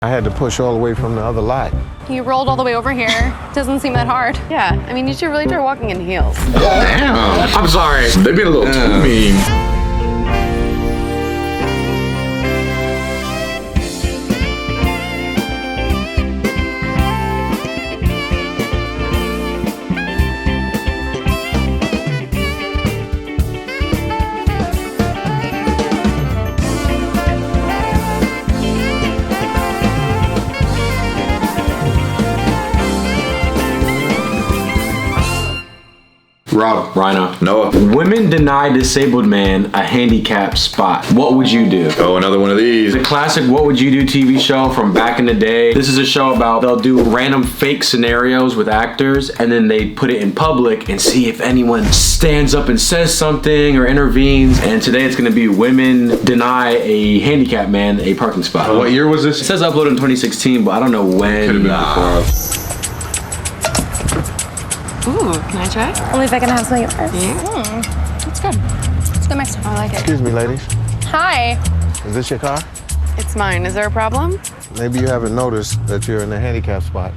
I had to push all the way from the other lot. You rolled all the way over here. Doesn't seem that hard. Yeah, I mean, you should really try walking in heels. Damn. I'm sorry. They've been a little too mean. Rob, Rhino. Noah. Women deny disabled man a handicapped spot. What would you do? Oh, another one of these. The classic What Would You Do TV show from back in the day. This is a show about they'll do random fake scenarios with actors and then they put it in public and see if anyone stands up and says something or intervenes. And today it's gonna be women deny a handicapped man a parking spot. What year was It this? says uploaded in 2016, but I don't know when. Could have been before. Ooh, can I try? Only if I can have something first. Yeah. That's good. It's good mix. I like it. Excuse me, ladies. Hi. Is this your car? It's mine. Is there a problem? Maybe you haven't noticed that you're in the handicap spot.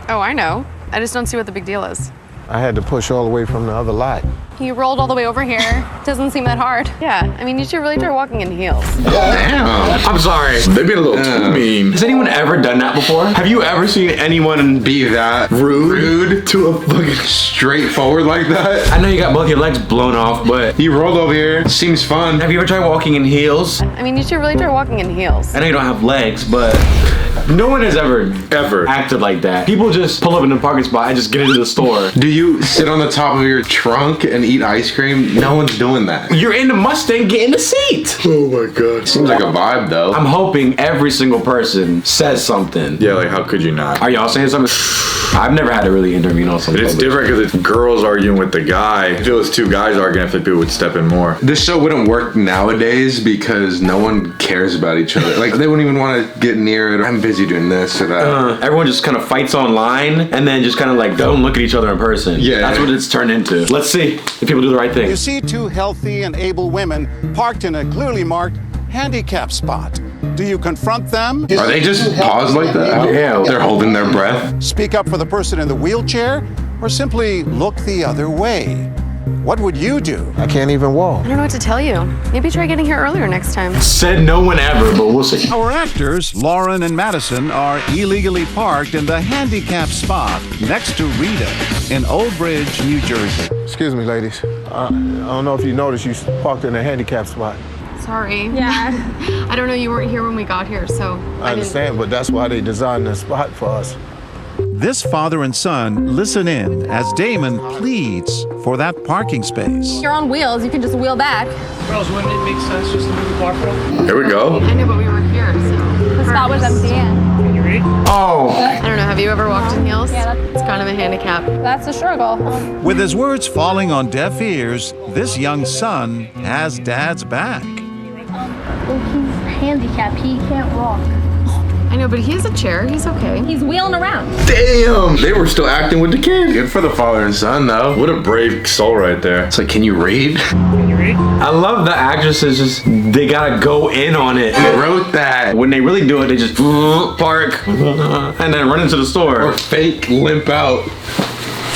Oh, I know. I just don't see what the big deal is. I had to push all the way from the other lot. You rolled all the way over here. Doesn't seem that hard. Yeah, I mean, you should really try walking in heels. Damn. I'm sorry. They've been a little too mean. Has anyone ever done that before? Have you ever seen anyone Be that rude to a fucking straightforward like that? I know you got both your legs blown off, but He rolled over here. Seems fun. have you ever tried walking in heels? I mean, you should really try walking in heels. I know you don't have legs, but no one has ever acted like that. People just pull up in the parking spot and just get into the store. Do you sit on the top of your trunk and eat ice cream? No one's doing that. You're in the Mustang, get in the seat. Oh my god. Seems like a vibe though. I'm hoping every single person says something. Yeah, like how could you not? Are y'all saying something? I've never had to really intervene on something. It's different because it's girls arguing with the guy. If it was two guys arguing, I think people would step in more. This show wouldn't work nowadays because no one cares about each other. Like, they wouldn't even want to get near it. I'm busy doing this or that. Everyone just kind of fights online and then just kind of like don't look at each other in person. Yeah. That's what it's turned into. Let's see if people do the right thing. You see two healthy and able women parked in a clearly marked handicap spot. Do you confront them? Are they just paused like that? Yeah. They're holding their breath. Speak up for the person in the wheelchair? Or simply look the other way? What would you do? I can't even walk. I don't know what to tell you. Maybe try getting here earlier next time. Said no one ever, but we'll see. Our actors, Lauren and Madison, are illegally parked in the handicap spot next to Rita in Old Bridge, New Jersey. Excuse me, ladies. I don't know if you noticed you parked in a handicap spot. Sorry. Yeah. I don't know, you weren't here when we got here, so I understand, but that's why they designed this spot for us. This father and son listen in as Damon pleads for that parking space. You're on wheels. You can just wheel back. Girls, wouldn't it make sense just to move the car from? Here we go. I know, but we were here, so. The spot was empty. Can you read? Oh. I don't know, have you ever walked in heels? Yeah, It's kind of a handicap. That's the struggle. With his words falling on deaf ears, this young son has dad's back. Well, he's handicapped. He can't walk. I know, but he has a chair. He's okay. He's wheeling around. Damn! They were still acting with the kid. Good for the father and son, though. What a brave soul right there. It's like, can you read? Can you read? I love the actresses just, they gotta go in on it. They wrote that. When they really do it, they just park and then run into the store. Or fake limp out.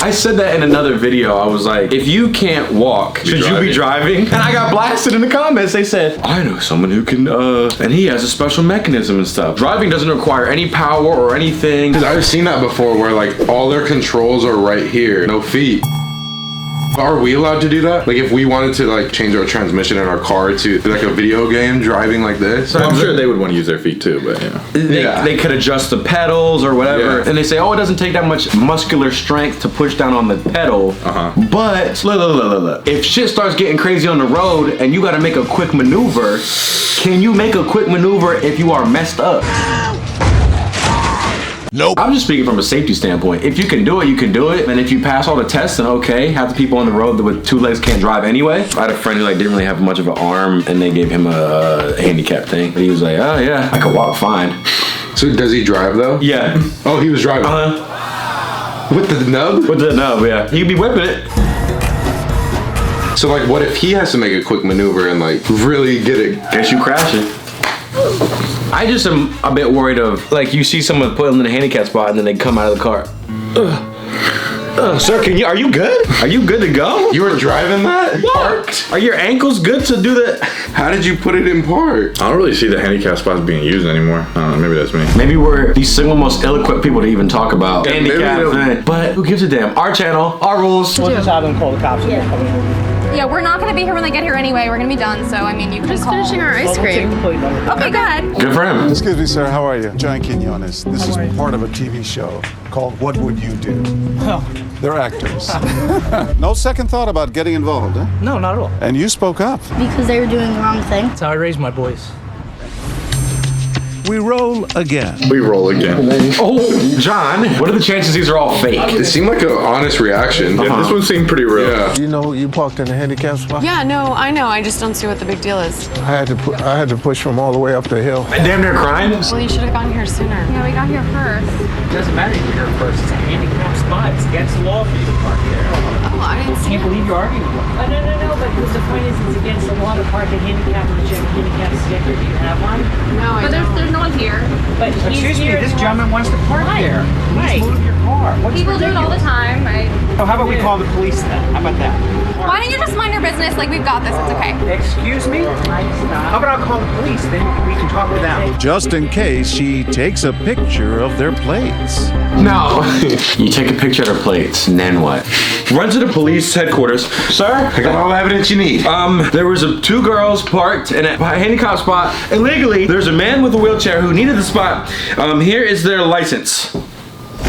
I said that in another video. I was like, if you can't walk, should you be driving? And I got blasted in the comments. They said, I know someone who can, and he has a special mechanism and stuff. Driving doesn't require any power or anything. I've seen that before where like all their controls are right here. No feet. Are we allowed to do that? Like if we wanted to like change our transmission in our car to like a video game driving like this? Well, I'm sure they would want to use their feet too, but They could adjust the pedals or whatever. Yeah. And they say, oh, it doesn't take that much muscular strength to push down on the pedal. But look, if shit starts getting crazy on the road and you gotta make a quick maneuver, can you make a quick maneuver if you are messed up? Nope. I'm just speaking from a safety standpoint. If you can do it, you can do it. And if you pass all the tests, then okay. Half the people on the road with two legs can't drive anyway. I had a friend who like didn't really have much of an arm and they gave him a handicap thing. But he was like, oh yeah, I could walk fine. So does he drive though? Yeah. Oh, he was driving. With the nub? With the nub, yeah. He'd be whipping it. So like what if he has to make a quick maneuver and like really get it? Guess you crashing. I just am a bit worried of, like, you see someone put them in a handicap spot and then they come out of the car. Sir, are you good? Are you good to go? You were driving that? Parked? Are your ankles good to do that? How did you put it in park? I don't really see the handicap spots being used anymore. I don't know, maybe that's me. Maybe we're the single most ill-equipped people to even talk about handicap maybe thing. But who gives a damn? Our channel, our rules. We'll just have them call the cops. Yeah, we're not gonna be here when they get here anyway. We're gonna be done, so I mean, you can Just call. finishing our ice cream. Okay, go ahead. Good for him. Excuse me, sir. How are you? John Quinones. This is part of a TV show called What Would You Do? They're actors. No second thought about getting involved, huh? No, not at all. And you spoke up. Because they were doing the wrong thing. That's how I raised my boys. We roll again. We roll again. Oh, John, what are the chances these are all fake? It seemed like an honest reaction. Yeah, this one seemed pretty real. Yeah. You know, you parked in a handicap spot. Yeah, no, I know. I just don't see what the big deal is. I had to push from all the way up the hill. I damn near crying. Well, you should have gotten here sooner. Yeah, we got here first. It doesn't matter if you're here first. It's a handicap spot. It's against the law for you to park there. Oh, I didn't see Can't believe you're arguing with me. No, but the point is it's against the law to park a handicap and check handicap sticker. Do you have one? No, I But don't. there's no one here. But excuse me, this gentleman wants to park there. Right. Please move your car. What's People do it all the time. Oh, how about we call the police then? How about that? Why don't you just mind your business? Like, we've got this. It's okay. Excuse me? How about I'll call the police, then we can talk with them. Just in case she takes a picture of their plates. No. You take a picture of their plates, and then what? Run to the police headquarters. Sir, I got all the evidence you need. there was two girls parked in a handicap spot illegally. There's a man with a wheelchair who needed the spot. Here is their license.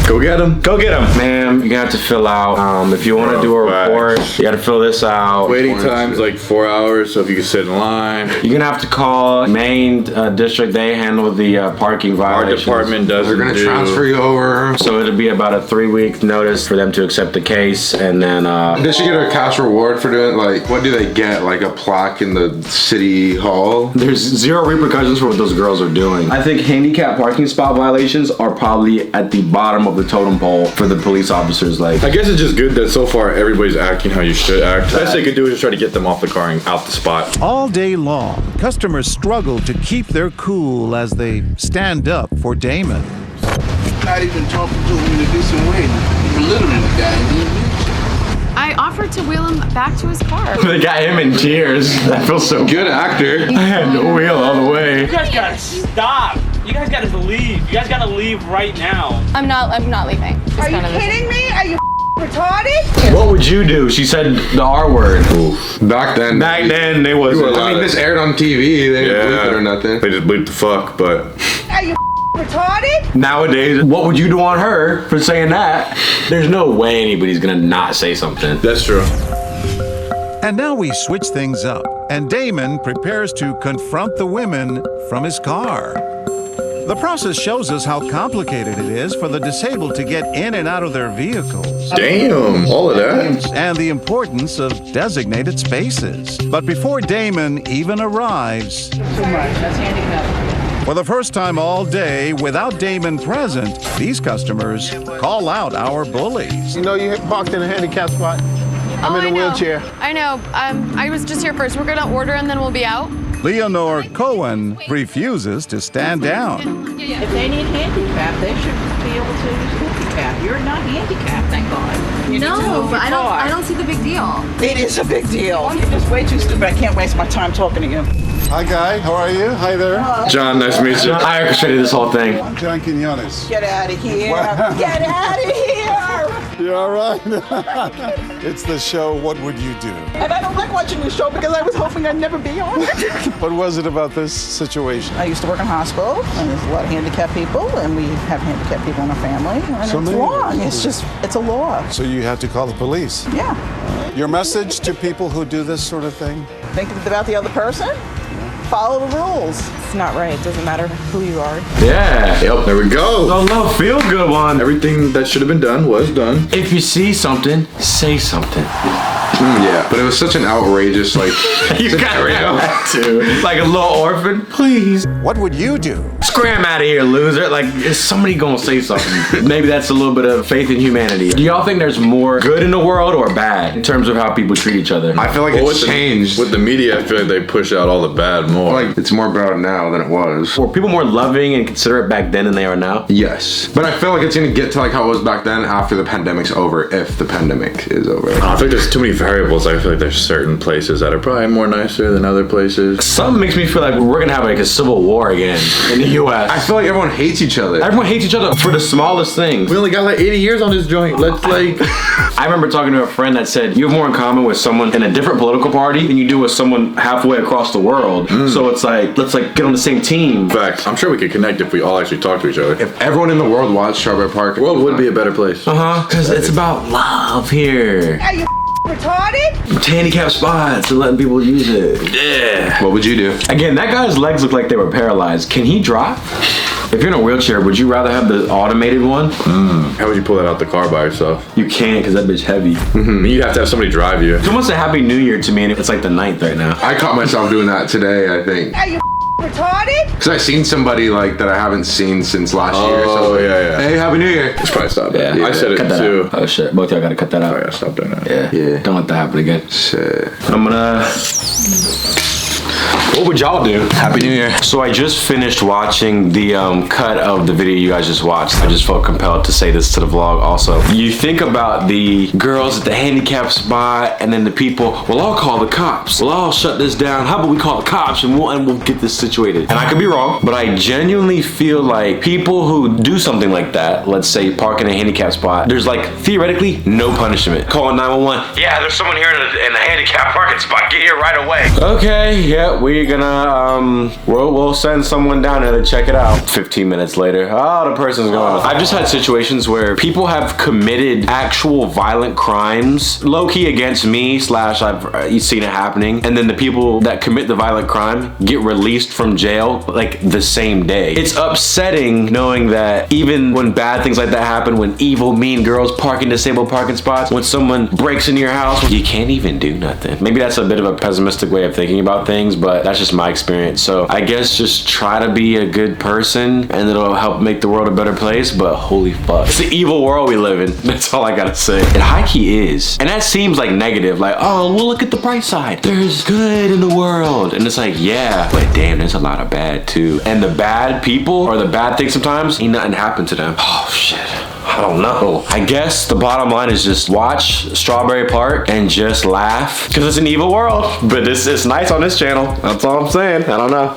Go get him. Go get them. Ma'am, you're gonna have to fill out, if you wanna do a report, you gotta fill this out. Waiting time's like 4 hours, so if you can sit in line. You're gonna have to call main district. They handle the parking Our violations. department doesn't They're gonna transfer you over. So it'll be about a 3-week notice for them to accept the case, and then Did she get a cash reward for doing it? Like, what do they get? Like a plaque in the city hall? there's zero repercussions for what those girls are doing. I think handicap parking spot violations are probably at the bottom of the totem pole for the police officers. Like, I guess it's just good that so far everybody's acting how you should act. The best they could do is just try to get them off the car and out the spot. All day long, customers struggle to keep their cool as they stand up for Damon. Not even talking to him in a decent way. You're belittling the guy. And he admits it. I offered to wheel him back to his car. they got him in tears. That feels so good. Good actor. I had no wheel all the way. You guys gotta stop. You guys gotta leave. You guys gotta leave right now. I'm not leaving. Are you kidding me? Are you retarded? What would you do? She said the R word. Back then. Back then, they wasn't. I mean, this aired on TV. They didn't bleep it or nothing. They just bleep the fuck, but Are you retarded? Nowadays, what would you do on her for saying that? There's no way anybody's gonna not say something. that's true. And now we switch things up, and Damon prepares to confront the women from his car. The process shows us how complicated it is for the disabled to get in and out of their vehicles, Damn, all of that? and the importance of designated spaces. But before Damon even arrives, for the first time all day, without Damon present, these customers call out our bullies. You know, you parked in a handicap spot. I'm in a wheelchair. I know. I was just here first. We're gonna order and then we'll be out. Leonore Cohen refuses to stand down. If they need handicap, they should be able to use handicap. You're not handicapped, thank God. You need to move your car. I don't see the big deal. It is a big deal. You're just way too stupid. I can't waste my time talking to you. Hi, Guy. How are you? Hi there. John, nice to meet you. I orchestrated this whole thing. I'm John Quinones. Get out of here. Get out of here. You all right? It's the show, What Would You Do? And I don't like watching the show because I was hoping I'd never be on it. What was it about this situation? I used to work in hospital, and there's a lot of handicapped people, and we have handicapped people in our family, and So it's many. wrong. It's a law. So you have to call the police. Yeah. Your message to people who do this sort of thing? Think about the other person. Follow the rules. It's not right. It doesn't matter who you are. Yeah. Yep, there we go. The love feel good one. Everything that should have been done was done. If you see something, say something. Yeah, but it was such an outrageous like You got that too. Like a little orphan. Please. What would you do? Scram out of here, loser. Like, is somebody gonna say something? Maybe that's a little bit of faith in humanity. Do y'all think there's more good in the world or bad in terms of how people treat each other? I feel like it's changed. With the media, I feel like they push out all the bad more. Like, it's more about now than it was. Were people more loving and considerate back then than they are now? Yes. But I feel like it's gonna get to like how it was back then after the pandemic's over, if the pandemic is over. I think there's too many variables. I feel like there's certain places that are probably more nicer than other places. Something makes me feel like we're gonna have like a civil war again in the US. I feel like everyone hates each other. Everyone hates each other for the smallest things. We only got like 80 years on this joint. Let's like... I remember talking to a friend that said you have more in common with someone in a different political party than you do with someone halfway across the world. So it's like, let's like get on the same team. Facts. I'm sure we could connect if we all actually talk to each other. If everyone in the world watched Strawberry Park, the world would be a better place. Because it's about love here. Are you retarded? Handicapped spots and letting people use it. Yeah. What would you do? Again, that guy's legs look like they were paralyzed. Can he drive? If you're in a wheelchair, would you rather have the automated one? How would you pull that out the car by yourself? You can't, because that bitch heavy. You'd have to have somebody drive you. It's almost a Happy New Year to me, and it's like the 9th right now. I caught myself doing that today, I think. Are you retarded? Because I seen somebody like that I haven't seen since last year. So like, yeah. Hey, Happy New Year. Let's probably stop that. Yeah. I said it Cut that too. out. Oh shit, both y'all gotta cut that out. Oh yeah, stop doing that. Yeah. Don't let that happen again. Shit. I'm gonna... What would y'all do? Happy New Year. So I just finished watching the cut of the video you guys just watched. I just felt compelled to say this to the vlog also. You think about the girls at the handicap spot and then the people, well, I'll call the cops. Well, I'll shut this down. How about we call the cops and we'll get this situated. And I could be wrong, but I genuinely feel like people who do something like that, let's say park in a handicap spot, there's like theoretically no punishment. Calling 911. Yeah, there's someone here in the handicap parking spot. Get here right away. Okay, yeah, we're gonna, we'll send someone down there to check it out. 15 minutes later, oh, the person's gone. I've just had situations where people have committed actual violent crimes, low-key against me, slash I've seen it happening, and then the people that commit the violent crime get released from jail like the same day. It's upsetting knowing that even when bad things like that happen, when evil, mean girls park in disabled parking spots, when someone breaks into your house, you can't even do nothing. Maybe that's a bit of a pessimistic way of thinking about things, but that's just my experience. So I guess just try to be a good person and it'll help make the world a better place, but holy fuck. It's the evil world we live in. That's all I gotta say. It high-key is. And that seems like negative, like, oh, well, look at the bright side. There's good in the world. And it's like, yeah, but damn, there's a lot of bad too. And the bad people or the bad things sometimes, ain't nothing happened to them. Oh shit. I don't know. I guess the bottom line is just watch Strawberry Park and just laugh because it's an evil world. But it's nice on this channel. That's all I'm saying. I don't know.